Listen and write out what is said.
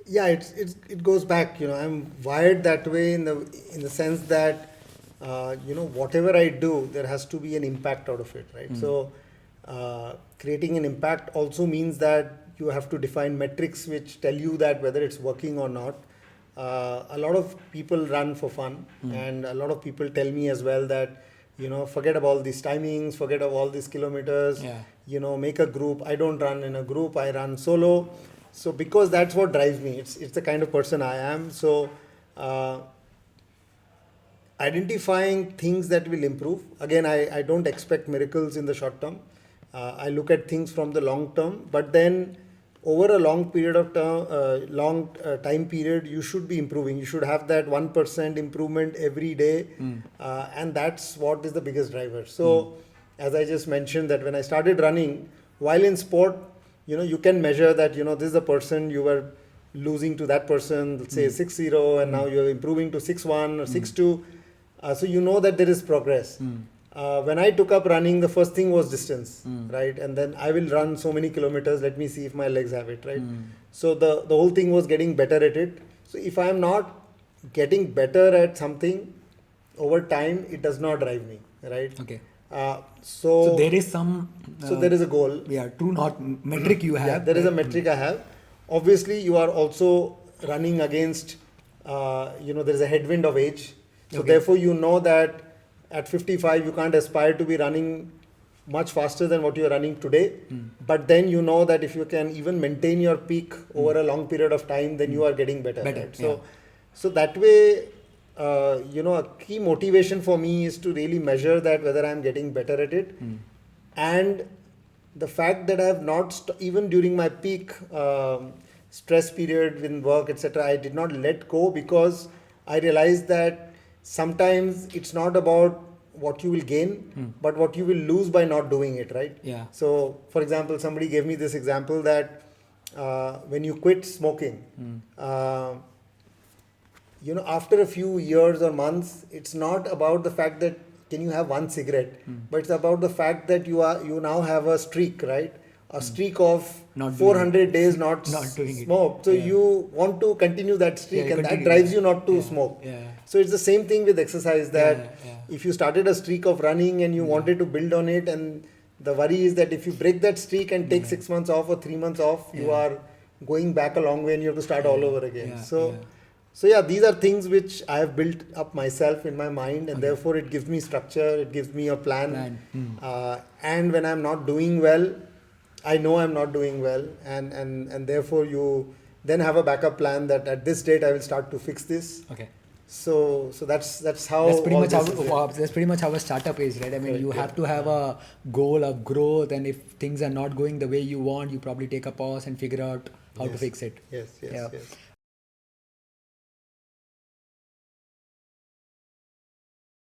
Yeah, it goes back. I'm wired that way in the sense that whatever I do, there has to be an impact out of it, right? So creating an impact also means that you have to define metrics which tell you that whether it's working or not. A lot of people run for fun, and a lot of people tell me as well that forget about all these timings, forget about all these kilometers. Yeah. Make a group. I don't run in a group. I run solo. So because that's what drives me. It's the kind of person I am. So uh, identifying things that will improve. Again, I don't expect miracles in the short term. I look at things from the long term, but then over a long period of long time period, you should be improving. You should have that 1% improvement every day, and that's what is the biggest driver. So, as I just mentioned, that when I started running, while in sport, you can measure that this is the person you were losing to that person, let's say 6-0, and now you're improving to 6-1 or 6-2. So you know that there is progress. When I took up running, the first thing was distance, right? And then I will run so many kilometers. Let me see if my legs have it, right? So the whole thing was getting better at it. So if I am not getting better at something over time, it does not drive me, right? Okay. So there is some. So there is a goal. Yeah, true not metric you have. Yeah, there is a metric I have. Obviously, you are also running against, there is a headwind of age. So therefore, you know that at 55, you can't aspire to be running much faster than what you're running today. But then you know that if you can even maintain your peak over a long period of time, then you are getting better. Right? So that way, a key motivation for me is to really measure that whether I'm getting better at it. And the fact that I have not, even during my peak stress period in work, etc., I did not let go because I realized that sometimes it's not about what you will gain, but what you will lose by not doing it, right? Yeah. So, for example, somebody gave me this example that when you quit smoking, after a few years or months, it's not about the fact that can you have one cigarette, but it's about the fact that you now have a streak, right? A streak of Not 400 days not doing it. smoke. So you want to continue that streak, and that continue, drives you not to smoke. Yeah. So it's the same thing with exercise that if you started a streak of running and you wanted to build on it, and the worry is that if you break that streak and take 6 months off or 3 months off, you are going back a long way and you have to start all over again. So these are things which I have built up myself in my mind, and therefore it gives me structure, it gives me a plan. And when I'm not doing well, I know I'm not doing well, and therefore you then have a backup plan that at this date I will start to fix this. Okay. So that's how that's pretty much how a startup is, right? I mean, you have to have a goal of growth, and if things are not going the way you want, you probably take a pause and figure out how to fix it. Yes.